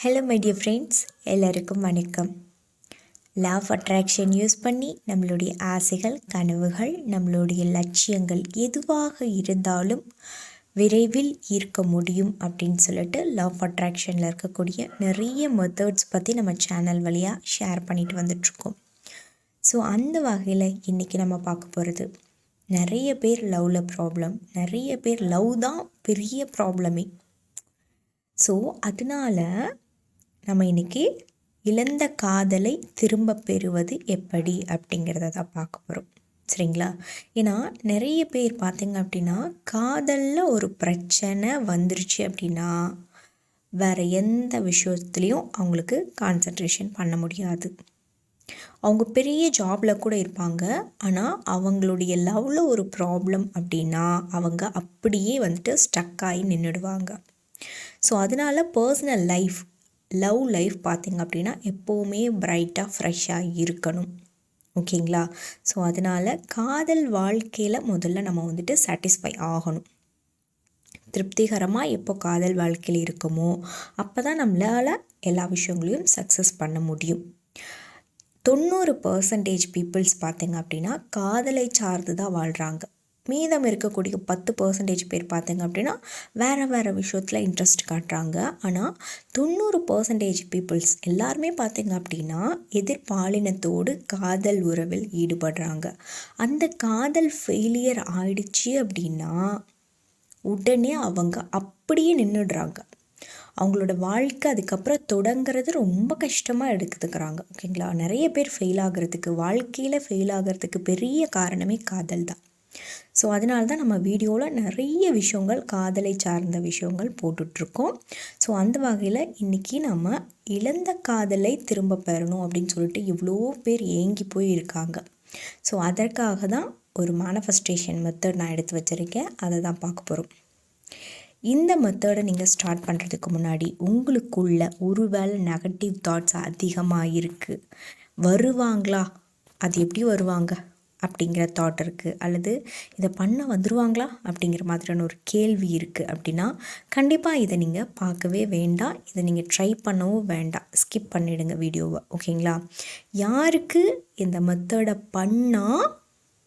Hello my dear friends, எல்லாருக்கும் வணக்கம். Law of attraction use பண்ணி நம்மளுடைய ஆசைகள், கனவுகள், நம்மளுடைய லட்சியங்கள் எதுவாக இருந்தாலும் விரைவில் ஈர்க்க முடியும் அப்படின்னு சொல்லிட்டு லா ஆஃப் அட்ராக்ஷனில் இருக்கக்கூடிய நிறைய மெத்தட்ஸ் பற்றி நம்ம சேனல் வழியாக ஷேர் பண்ணிட்டு வந்துட்ருக்கோம். ஸோ அந்த வகையில் இன்றைக்கி நம்ம பார்க்க போகிறது, நிறைய பேர் லவ்வில் ப்ராப்ளம், நிறைய பேர் லவ் தான் பெரிய ப்ராப்ளமே. ஸோ அதனால் நம்ம இன்றைக்கி இழந்த காதலை திரும்ப பெறுவது எப்படி அப்படிங்கிறத தான் பார்க்க போகிறோம். சரிங்களா? ஏன்னா நிறைய பேர் பார்த்திங்க அப்படின்னா காதலில் ஒரு பிரச்சனை வந்துருச்சு அப்படின்னா வேறு எந்த விஷயத்துலேயும் அவங்களுக்கு கான்சன்ட்ரேஷன் பண்ண முடியாது. அவங்க பெரிய ஜாபில் கூட இருப்பாங்க, ஆனால் அவங்களுடைய லவ்வில் ஒரு ப்ராப்ளம் அப்படின்னா அவங்க அப்படியே வந்துட்டு ஸ்டக் ஆகி நின்றுடுவாங்க. ஸோ அதனால் பர்சனல் லைஃப், லவ் லைஃப் பார்த்திங்க அப்படின்னா எப்போவுமே பிரைட்டாக ஃப்ரெஷ்ஷாக இருக்கணும். ஓகேங்களா? ஸோ அதனால் காதல் வாழ்க்கையில் முதல்ல நம்ம வந்துட்டு சாட்டிஸ்ஃபை ஆகணும். திருப்திகரமாக எப்போ காதல் வாழ்க்கையில் இருக்குமோ அப்போ தான் நம்மளால் எல்லா விஷயங்களையும் சக்ஸஸ் பண்ண முடியும். 90% பீப்புள்ஸ் பார்த்திங்க அப்படின்னா காதலை சார்ந்து தான் வாழ்கிறாங்க. மீதம் இருக்கக்கூடிய 10% பேர் பார்த்திங்க அப்படின்னா வேறு விஷயத்தில் இன்ட்ரெஸ்ட் காட்டுறாங்க. ஆனால் 90% பீப்புள்ஸ் எல்லாருமே பார்த்திங்க அப்படின்னா எதிர்பாலினத்தோடு காதல் உறவில் ஈடுபடுறாங்க. அந்த காதல் ஃபெயிலியர் ஆயிடுச்சு அப்படின்னா உடனே அவங்க அப்படியே நின்றுடுறாங்க. அவங்களோட வாழ்க்கை அதுக்கப்புறம் தொடங்கிறது ரொம்ப கஷ்டமாக எடுத்துக்கிறாங்க. ஓகேங்களா? நிறைய பேர் ஃபெயில் ஆகிறதுக்கு, வாழ்க்கையில் ஃபெயில் ஆகிறதுக்கு பெரிய காரணமே காதல் தான். ஸோ அதனால தான் நம்ம வீடியோவில் நிறைய விஷயங்கள், காதலை சார்ந்த விஷயங்கள் போட்டுட்ருக்கோம். ஸோ அந்த வகையில் இன்றைக்கி நம்ம இழந்த காதலை திரும்ப பெறணும் அப்படின்னு சொல்லிட்டு இவ்வளோ பேர் ஏங்கி போய் இருக்காங்க. ஸோ அதற்காக தான் ஒரு மேனிஃபெஸ்டேஷன் மெத்தட் நான் எடுத்து வச்சுருக்கேன். அதை தான் பார்க்க போகிறோம். இந்த மெத்தடை நீங்கள் ஸ்டார்ட் பண்ணுறதுக்கு முன்னாடி உங்களுக்குள்ள ஒருவேளை நெகட்டிவ் தாட்ஸ் அதிகமாக இருக்குது, வருவாங்களா, அது எப்படி வருவாங்க அப்படிங்கிற தாட் இருக்குது, அல்லது இதை பண்ண வந்துடுவாங்களா அப்படிங்கிற மாதிரியான ஒரு கேள்வி இருக்குது அப்படின்னா கண்டிப்பாக இதை நீங்கள் பார்க்கவே வேண்டாம். இதை நீங்கள் ட்ரை பண்ணவும் வேண்டாம், ஸ்கிப் பண்ணிவிடுங்க வீடியோவை. ஓகேங்களா? யாருக்கு இந்த மெத்தடை பண்ணால்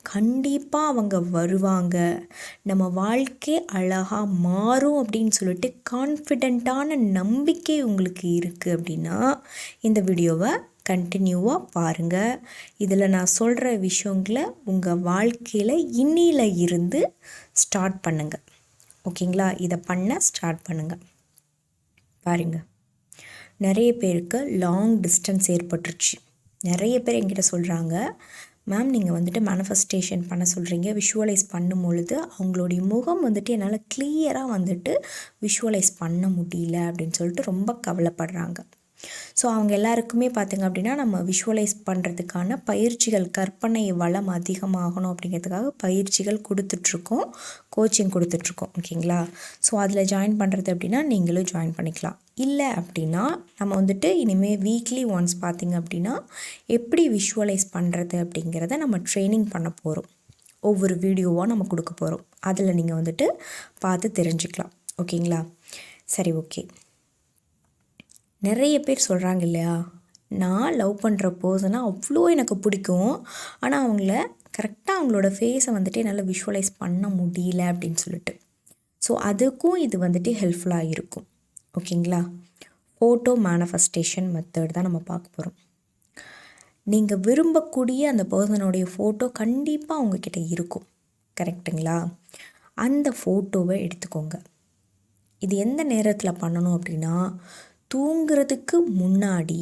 கண்டிப்பாக அவங்க வருவாங்க, நம்ம வாழ்க்கை அழகாக மாறும் அப்படின்னு சொல்லிட்டு கான்ஃபிடெண்ட்டான நம்பிக்கை உங்களுக்கு இருக்குது அப்படின்னா இந்த வீடியோவை கண்டினியூவாக பாருங்கள். இதில் நான் சொல்கிற விஷயங்களை உங்கள் வாழ்க்கையில் இன்னில இருந்து ஸ்டார்ட் பண்ணுங்கள். ஓகேங்களா? இதை பண்ண ஸ்டார்ட் பண்ணுங்கள். பாருங்கள், நிறைய பேருக்கு லாங் டிஸ்டன்ஸ் ஏற்பட்டுருச்சு. நிறைய பேர் என்கிட்ட சொல்கிறாங்க, மேம் நீங்கள் வந்துட்டு மேனிஃபெஸ்டேஷன் பண்ண சொல்கிறீங்க, விஷுவலைஸ் பண்ணும் பொழுது அவங்களுடைய முகம் வந்துட்டு என்னால் கிளியராக வந்துட்டு விஷுவலைஸ் பண்ண முடியல அப்படின்னு சொல்லிட்டு ரொம்ப கவலைப்படுறாங்க. ஸோ அவங்க எல்லாருக்குமே பார்த்திங்க அப்படின்னா நம்ம விஷுவலைஸ் பண்ணுறதுக்கான பயிற்சிகள், கற்பனை வளம் அதிகமாகணும் அப்படிங்கிறதுக்காக பயிற்சிகள் கொடுத்துட்ருக்கோம், கோச்சிங் கொடுத்துட்ருக்கோம். ஓகேங்களா? ஸோ அதில் ஜாயின் பண்ணுறது அப்படின்னா நீங்களும் ஜாயின் பண்ணிக்கலாம். இல்லை அப்படின்னா நம்ம வந்துட்டு இனிமேல் வீக்லி ஒன்ஸ் பார்த்திங்க அப்படின்னா எப்படி விஷுவலைஸ் பண்ணுறது அப்படிங்கிறத நம்ம ட்ரைனிங் பண்ண போகிறோம். ஒவ்வொரு வீடியோவாக நம்ம கொடுக்க போகிறோம். அதில் நீங்கள் வந்துட்டு பார்த்து தெரிஞ்சுக்கலாம். ஓகேங்களா? சரி, ஓகே. நிறைய பேர் சொல்கிறாங்க இல்லையா, நான் லவ் பண்ணுற பர்சனை அவ்வளோ எனக்கு பிடிக்கும், ஆனால் அவங்கள கரெக்டாக அவங்களோட ஃபேஸை வந்துட்டு என்னால் விஷுவலைஸ் பண்ண முடியல அப்படின்னு சொல்லிட்டு. ஸோ அதுக்கும் இது வந்துட்டு ஹெல்ப்ஃபுல்லாக இருக்கும். ஓகேங்களா? ஃபோட்டோ மேனிஃபெஸ்டேஷன் மெத்தட் தான் நம்ம பார்க்க போகிறோம். நீங்கள் விரும்பக்கூடிய அந்த பர்சனுடைய ஃபோட்டோ கண்டிப்பாக அவங்கக்கிட்ட இருக்கும். கரெக்டுங்களா? அந்த ஃபோட்டோவை எடுத்துக்கோங்க. இது எந்த நேரத்தில் பண்ணணும் அப்படின்னா தூங்குறதுக்கு முன்னாடி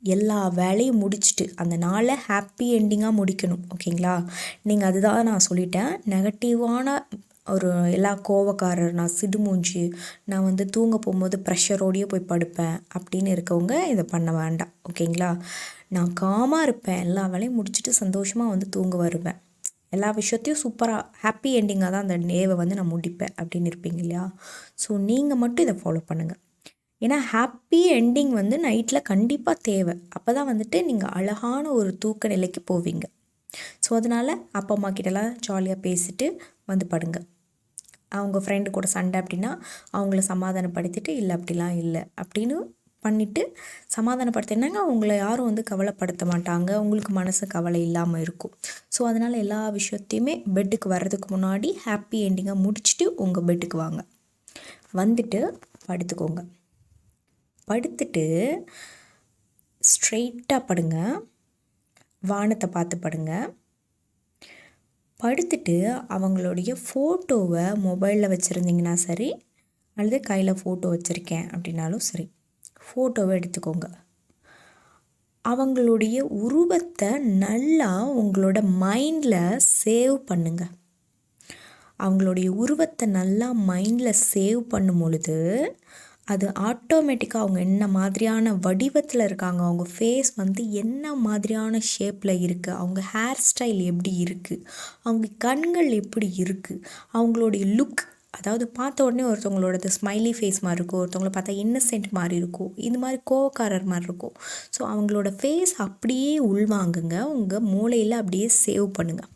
எல்லா வேலையும் முடிச்சுட்டு அந்த நாளை ஹாப்பி எண்டிங்காக முடிக்கணும். ஓகேங்களா? நீங்கள் அதுதான் நான் சொல்லிட்டேன். நெகட்டிவான ஒரு எல்லா கோவக்காரர், நான் சிடுமூஞ்சி, நான் வந்து தூங்க போகும்போது ப்ரெஷரோடையே போய் படுப்பேன் அப்படின்னு இருக்கவங்க இதை பண்ண வேண்டாம். ஓகேங்களா? நான் காமாக இருப்பேன், எல்லா வேலையும் முடிச்சுட்டு சந்தோஷமாக வந்து தூங்க வருவேன், எல்லா விஷயத்தையும் சூப்பராக ஹாப்பி எண்டிங்காக தான் அந்த டேவை வந்து நான் முடிப்பேன் அப்படின்னு இருப்பீங்க இல்லையா? ஸோ நீங்கள் மட்டும் இதை ஃபாலோ பண்ணுங்கள். ஏன்னா ஹாப்பி எண்டிங் வந்து நைட்டில் கண்டிப்பாக தேவை. அப்போ தான் வந்துட்டு நீங்கள் அழகான ஒரு தூக்க நிலைக்கு போவீங்க. ஸோ அதனால் அப்பா அம்மா கிட்டலாம் ஜாலியாக பேசிட்டு வந்து படுங்க. அவங்க ஃப்ரெண்டு கூட சண்டை அப்படின்னா அவங்கள சமாதானப்படுத்திட்டு இல்லை அப்படிலாம் இல்லை அப்படின்னு பண்ணிவிட்டு சமாதானப்படுத்தினாங்க உங்களை யாரும் வந்து கவலைப்படுத்த மாட்டாங்க, உங்களுக்கு மனசு கவலை இல்லாமல் இருக்கும். ஸோ அதனால் எல்லா விஷயத்தையுமே பெட்டுக்கு வர்றதுக்கு முன்னாடி ஹாப்பி எண்டிங்காக முடிச்சுட்டு உங்கள் பெட்டுக்கு வாங்க. வந்துட்டு படுத்துக்கோங்க. படுத்துட்டு ஸ்ட்ரெயிட்டாக படுங்க, வானத்தை பார்த்து படுங்க. படுத்துட்டு அவங்களுடைய ஃபோட்டோவை மொபைலில் வச்சுருந்தீங்கன்னா சரி, அல்லது கையில் ஃபோட்டோ வச்சுருக்கேன் அப்படின்னாலும் சரி, ஃபோட்டோவை எடுத்துக்கோங்க. அவங்களுடைய உருவத்தை நல்லா உங்களோட மைண்டில் சேவ் பண்ணுங்க. அவங்களுடைய உருவத்தை நல்லா மைண்டில் சேவ் பண்ணும் பொழுது அது ஆட்டோமேட்டிக்காக அவங்க என்ன மாதிரியான வடிவத்தில் இருக்காங்க, அவங்க ஃபேஸ் வந்து என்ன மாதிரியான ஷேப்பில் இருக்குது, அவங்க ஹேர் ஸ்டைல் எப்படி இருக்குது, அவங்க கண்கள் எப்படி இருக்குது, அவங்களுடைய லுக், அதாவது பார்த்த உடனே ஒருத்தவங்களோடது ஸ்மைலி ஃபேஸ் மாதிரி இருக்கும், ஒருத்தவங்களை பார்த்தா இன்னசென்ட் மாதிரி இருக்கும், இது மாதிரி கோவக்காரர் மாதிரி இருக்கும். ஸோ அவங்களோட ஃபேஸ் அப்படியே உள்வாங்குங்க, உங்கள் மூளையில் அப்படியே சேவ் பண்ணுங்கள்.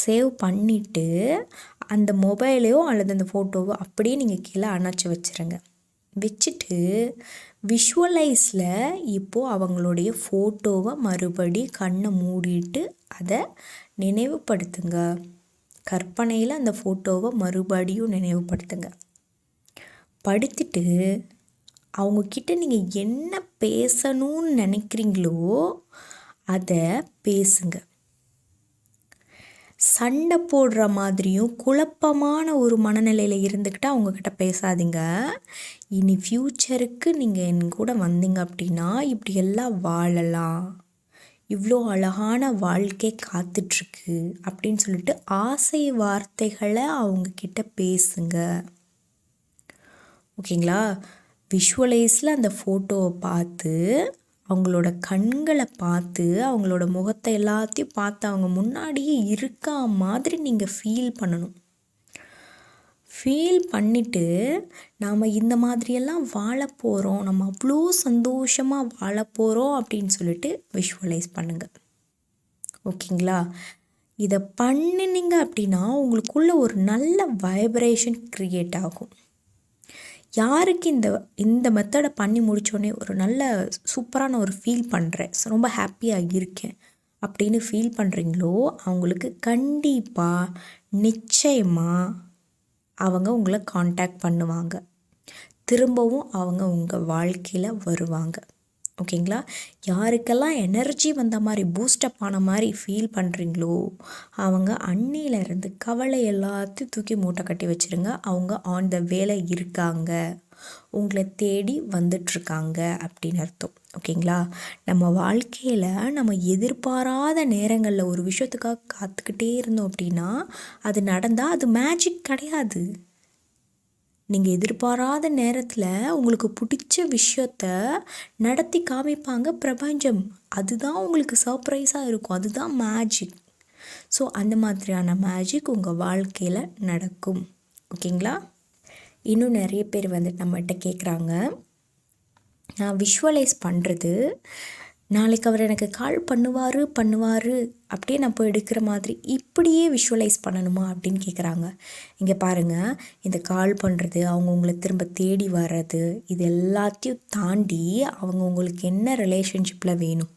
சேவ் பண்ணிவிட்டு அந்த மொபைலையோ அல்லது அந்த ஃபோட்டோவோ அப்படியே நீங்கள் கீழே அணைச்சி வச்சுருங்க. வச்சுட்டு விஷுவலைஸில் இப்போது அவங்களுடைய ஃபோட்டோவை மறுபடி கண்ணை மூடிட்டு அதை நினைவுபடுத்துங்க. கற்பனையில் அந்த ஃபோட்டோவை மறுபடியும் நினைவுபடுத்துங்க. படுத்திட்டு அவங்கக்கிட்ட நீங்கள் என்ன பேசணும்னு நினைக்கிறீங்களோ அதை பேசுங்க. சண்டை போடுற மாதிரியும் குழப்பமான ஒரு மனநிலையில் இருந்துக்கிட்டு அவங்கக்கிட்ட பேசாதீங்க. இனி ஃப்யூச்சருக்கு நீங்கள் என் கூட வந்தீங்க அப்படின்னா இப்படியெல்லாம் வாழலாம், இவ்வளோ அழகான வாழ்க்கை காத்துட்ருக்கு அப்படின்னு சொல்லிட்டு ஆசை வார்த்தைகளை அவங்கக்கிட்ட பேசுங்க. ஓகேங்களா? விஷுவலைஸில் அந்த ஃபோட்டோவை பார்த்து, அவங்களோட கண்களை பார்த்து, அவங்களோட முகத்தை எல்லாத்தையும் பார்த்து அவங்க முன்னாடியே இருக்கா மாதிரி நீங்கள் ஃபீல் பண்ணணும். ஃபீல் பண்ணிவிட்டு நாம் இந்த மாதிரியெல்லாம் வாழ போகிறோம், நம்ம அவ்வளோ சந்தோஷமாக வாழ போகிறோம் அப்படின்னு சொல்லிட்டு விஷுவலைஸ் பண்ணுங்கள். ஓகேங்களா? இதை பண்ணினீங்க அப்படின்னா உங்களுக்குள்ள ஒரு நல்ல வைப்ரேஷன் க்ரியேட் ஆகும். யாருக்கு இந்த மெத்தடை பண்ணி முடித்தோடனே ஒரு நல்ல சூப்பரான ஒரு ஃபீல் பண்ணுறேன், ரொம்ப ஹாப்பியாக இருக்கேன் அப்படின்னு ஃபீல் பண்ணுறீங்களோ அவங்களுக்கு கண்டிப்பாக நிச்சயமாக அவங்க உங்களை காண்டாக்ட் பண்ணுவாங்க, திரும்பவும் அவங்க உங்கள் வாழ்க்கையில் வருவாங்க. ஓகேங்களா? யாருக்கெல்லாம் எனர்ஜி வந்த மாதிரி பூஸ்டப் ஆன மாதிரி ஃபீல் பண்ணுறீங்களோ அவங்க அன்னியிலேருந்து கவலை எல்லாத்தையும் தூக்கி மூட்டை கட்டி வச்சுருங்க. அவங்க ஆன் த வேலை இருக்காங்க, உங்களை தேடி வந்துட்டுருக்காங்க அப்படின்னு அர்த்தம். ஓகேங்களா? நம்ம வாழ்க்கையில் நம்ம எதிர்பாராத நேரங்களில் ஒரு விஷயத்துக்காக காத்துக்கிட்டே இருந்தோம் அப்படின்னா அது நடந்தால் அது மேஜிக் கிடையாது. நீங்கள் எதிர்பாராத நேரத்தில் உங்களுக்கு பிடிச்ச விஷயத்த நடத்தி காமிப்பாங்க பிரபஞ்சம். அதுதான் உங்களுக்கு சர்ப்ரைஸாக இருக்கும், அதுதான் மேஜிக். ஸோ அந்த மாதிரியான மேஜிக் உங்கள் வாழ்க்கையில் நடக்கும். ஓகேங்களா? இன்னும் நிறைய பேர் வந்துட்டு நம்மகிட்ட கேட்குறாங்க, நான் விஷுவலைஸ் பண்ணுறது நாளைக்கு அவர் எனக்கு கால் பண்ணுவார் அப்படியே நான் போய் எடுக்கிற மாதிரி இப்படியே விஷுவலைஸ் பண்ணணுமா அப்படின்னு கேட்குறாங்க. இங்கே பாருங்கள், இந்த கால் பண்ணுறது, அவங்க உங்களை திரும்ப தேடி வர்றது, இது எல்லாத்தையும் தாண்டி அவங்க உங்களுக்கு என்ன ரிலேஷன்ஷிப்பில் வேணும்.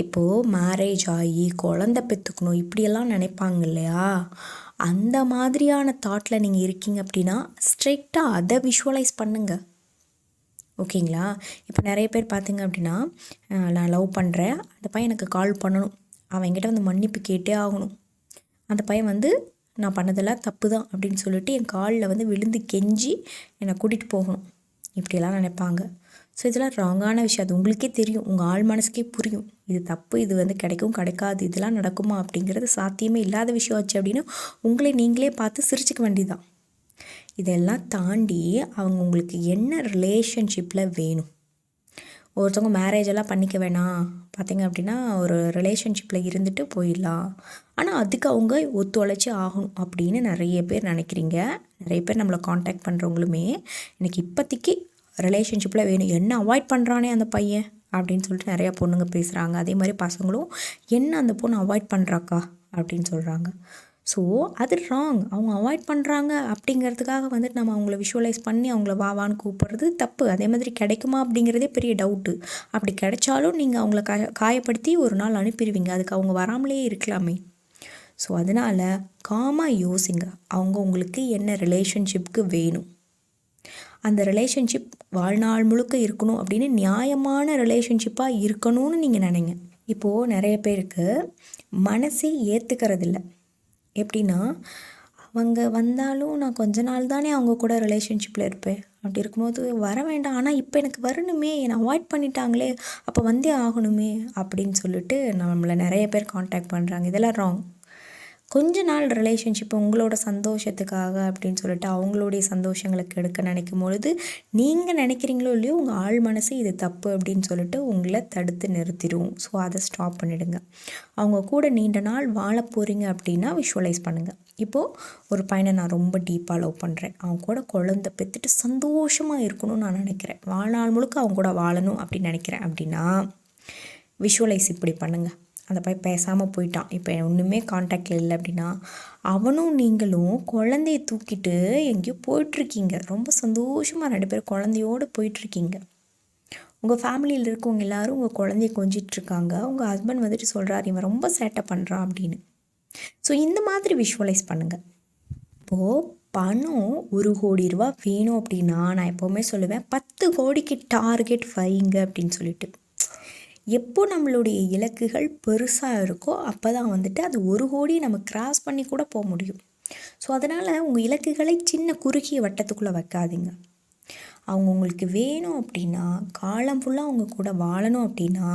இப்போது மேரேஜ் ஆகி குழந்தை பெற்றுக்கணும் இப்படியெல்லாம் நினைப்பாங்க இல்லையா? அந்த மாதிரியான தாட்டில் நீங்கள் இருக்கீங்க அப்படின்னா ஸ்ட்ரெயிட்டாக அதை விஷுவலைஸ் பண்ணுங்கள். ஓகேங்களா? இப்போ நிறைய பேர் பார்த்திங்க அப்படின்னா, நான் லவ் பண்ணுறேன், அந்த பையன் எனக்கு கால் பண்ணணும், அவன் என்கிட்ட வந்து மன்னிப்பு கேட்டே ஆகணும், அந்த பையன் வந்து நான் பண்ணதெல்லாம் தப்பு தான் அப்படின்னு சொல்லிட்டு என் காலில் வந்து விழுந்து கெஞ்சி என்னை கூட்டிகிட்டு போகணும், இப்படியெல்லாம் நினைப்பாங்க. ஸோ இதெல்லாம் ராங்கான விஷயம். அது உங்களுக்கே தெரியும், உங்கள் ஆள் மனசுக்கே புரியும் இது தப்பு, இது வந்து கிடைக்கும் கிடைக்காது, இதெல்லாம் நடக்குமா அப்படிங்கிறது சாத்தியமே இல்லாத விஷயம் ஆச்சு அப்படின்னு உங்களை நீங்களே பார்த்து சிரிச்சுக்க வேண்டியதுதான். இதெல்லாம் தாண்டி அவங்க உங்களுக்கு என்ன ரிலேஷன்ஷிப்பில் வேணும். ஒருத்தவங்க மேரேஜெல்லாம் பண்ணிக்க வேணாம், பார்த்திங்க அப்படின்னா ஒரு ரிலேஷன்ஷிப்பில் இருந்துட்டு போயிடலாம், ஆனால் அதுக்கு அவங்க ஒத்துழைச்சி ஆகணும் அப்படின்னு நிறைய பேர் நினைக்கிறீங்க. நிறைய பேர் நம்மளை காண்டாக்ட் பண்ணுறவங்களுமே எனக்கு இப்போதைக்கு ரிலேஷன்ஷிப்பில் வேணும், என்ன அவாய்ட் பண்ணுறானே அந்த பையன் அப்படின்னு சொல்லிட்டு நிறையா பொண்ணுங்க பேசுகிறாங்க. அதே மாதிரி பசங்களும் என்ன அந்த பொண்ணு அவாய்ட் பண்ணுறாக்கா அப்படின்னு சொல்கிறாங்க. ஸோ அது ராங். அவங்க அவாய்ட் பண்ணுறாங்க அப்படிங்கிறதுக்காக வந்துட்டு நம்ம அவங்கள விஷுவலைஸ் பண்ணி அவங்கள வான்னு கூப்பிட்றது தப்பு. அதே மாதிரி கிடைக்குமா அப்படிங்கிறதே பெரிய டவுட்டு. அப்படி கிடைச்சாலும் நீங்கள் அவங்கள காயப்படுத்தி ஒரு நாள் அனுப்பிடுவீங்க. அதுக்கு அவங்க வராமலே இருக்கலாமே. ஸோ அதனால் காமாக யோசிங்க. அவங்க உங்களுக்கு என்ன ரிலேஷன்ஷிப்க்கு வேணும், அந்த ரிலேஷன்ஷிப் வாழ்நாள் முழுக்க இருக்கணும் அப்படின்னு நியாயமான ரிலேஷன்ஷிப்பாக இருக்கணும்னு நீங்கள் நினைங்க. இப்போது நிறைய பேருக்கு மனசே ஏற்றுக்கிறதில்ல. எப்படின்னா, அவங்க வந்தாலும் நான் கொஞ்ச நாள் தானே அவங்க கூட ரிலேஷன்ஷிப்பில் இருப்பேன். அப்படி இருக்கும்போது வர வேண்டாம், ஆனால் இப்போ எனக்கு வரணுமே, என்னை அவாய்ட் பண்ணிட்டாங்களே, அப்போ வந்தே ஆகணுமே அப்படின்னு சொல்லிட்டு நம்மளை நிறைய பேர் காண்டாக்ட் பண்ணுறாங்க. இதெல்லாம் ராங். கொஞ்ச நாள் ரிலேஷன்ஷிப் உங்களோட சந்தோஷத்துக்காக அப்படின்னு சொல்லிட்டு அவங்களுடைய சந்தோஷங்களை கெடுக்க நினைக்கும் பொழுது நீங்கள் நினைக்கிறீங்களோ இல்லையோ உங்கள் ஆள் மனசு இது தப்பு அப்படின்னு சொல்லிட்டு உங்களை தடுத்து நிறுத்திடும். ஸோ அதை ஸ்டாப் பண்ணிவிடுங்க. அவங்க கூட நீண்ட நாள் வாழ போகிறீங்க அப்படின்னா விஷுவலைஸ் பண்ணுங்கள். இப்போது ஒரு பையனை நான் ரொம்ப டீப்பாக லவ் பண்ணுறேன், அவங்க கூட குழந்தை பெற்றுட்டு சந்தோஷமாக இருக்கணும்னு நான் நினைக்கிறேன், வாழ்நாள் முழுக்க அவங்க கூட வாழணும் அப்படின்னு நினைக்கிறேன் அப்படின்னா விஷுவலைஸ் இப்படி பண்ணுங்கள். அந்த பையன் பேசாமல் போயிட்டான், இப்போ ஒன்றுமே காண்டாக்டில் இல்லை அப்படின்னா அவனும் நீங்களும் குழந்தைய தூக்கிட்டு எங்கேயோ போயிட்டுருக்கீங்க. ரொம்ப சந்தோஷமாக 2 பேரும் குழந்தையோடு போயிட்டுருக்கீங்க. உங்கள் ஃபேமிலியில் இருக்கவங்க எல்லோரும் உங்கள் குழந்தைய கொஞ்சிட்ருக்காங்க. உங்கள் ஹஸ்பண்ட் வந்துட்டு சொல்கிறார் இவன் ரொம்ப சேட்டை பண்ணுறான் அப்படின்னு. ஸோ இந்த மாதிரி விஷுவலைஸ் பண்ணுங்கள். இப்போது பணம் 1 கோடி ரூபா வேணும் அப்படின்னா நான் எப்போவுமே சொல்லுவேன் 10 கோடிக்கு டார்கெட் வைங்க அப்படின்னு சொல்லிட்டு. எப்போ நம்மளுடைய இலக்குகள் பெருசாக இருக்கோ அப்போ தான் வந்துட்டு அது 1 கோடி நம்ம கிராஸ் பண்ணி கூட போக முடியும். ஸோ அதனால் உங்கள் இலக்குகளை சின்ன குறுகிய வட்டத்துக்குள்ளே வைக்காதீங்க. அவங்க உங்களுக்கு வேணும் அப்படின்னா காலம் ஃபுல்லாக அவங்க கூட வாழணும் அப்படின்னா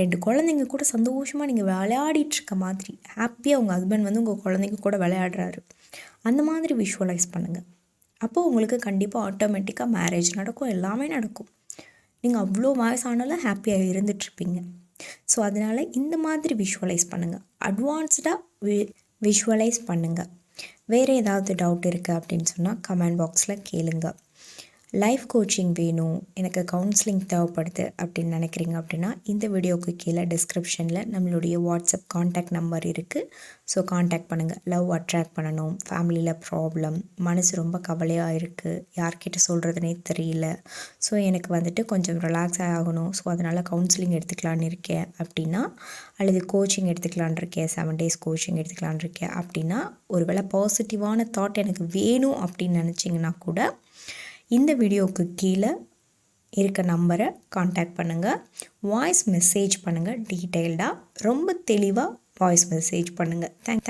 2 குழந்தைங்க கூட சந்தோஷமாக நீங்கள் விளையாடிட்டுருக்க மாதிரி ஹாப்பியாக உங்கள் ஹஸ்பண்ட் வந்து உங்கள் குழந்தைங்க கூட விளையாடுறாரு, அந்த மாதிரி விஷுவலைஸ் பண்ணுங்கள். அப்போது உங்களுக்கு கண்டிப்பாக ஆட்டோமேட்டிக்காக மேரேஜ் நடக்கும், எல்லாமே நடக்கும். நீங்கள் அவ்வளோ வயசானாலும் ஹாப்பியாக இருந்துகிட்ருப்பீங்க. ஸோ அதனால் இந்த மாதிரி விஷுவலைஸ் பண்ணுங்கள். அட்வான்ஸ்டாக விஷுவலைஸ் பண்ணுங்கள். வேறு ஏதாவது டவுட் இருக்குது அப்படின்னு சொன்னால் கமெண்ட் பாக்ஸில் கேளுங்க. லைஃப் கோச்சிங் வேணும், எனக்கு கவுன்சிலிங் தேவைப்படுது அப்படின்னு நினைக்கிறீங்க அப்படின்னா இந்த வீடியோவுக்கு கீழே டிஸ்கிரிப்ஷனில் நம்மளுடைய வாட்ஸ்அப் காண்டாக்ட் நம்பர் இருக்குது. ஸோ காண்டாக்ட் பண்ணுங்கள். லவ் அட்ராக்ட் பண்ணணும், ஃபேமிலியில் ப்ராப்ளம், மனசு ரொம்ப கவலையாக இருக்குது, யார்கிட்ட சொல்கிறதுனே தெரியல, ஸோ எனக்கு வந்துட்டு கொஞ்சம் ரிலாக்ஸ் ஆகணும், ஸோ அதனால் கவுன்சிலிங் எடுத்துக்கலான்னு இருக்கேன் அப்படின்னா, அல்லது கோச்சிங் எடுத்துக்கலான் இருக்கேன், 7 days கோச்சிங் எடுத்துக்கலான் இருக்கேன் அப்படின்னா, ஒருவேளை பாசிட்டிவான தாட் எனக்கு வேணும் அப்படின்னு நினச்சிங்கன்னா கூட இந்த வீடியோவுக்கு கீழே இருக்க நம்பரை காண்டாக்ட் பண்ணுங்கள். வாய்ஸ் மெசேஜ் பண்ணுங்கள். டீட்டெயில்டாக ரொம்ப தெளிவாக வாய்ஸ் மெசேஜ் பண்ணுங்கள். தேங்க்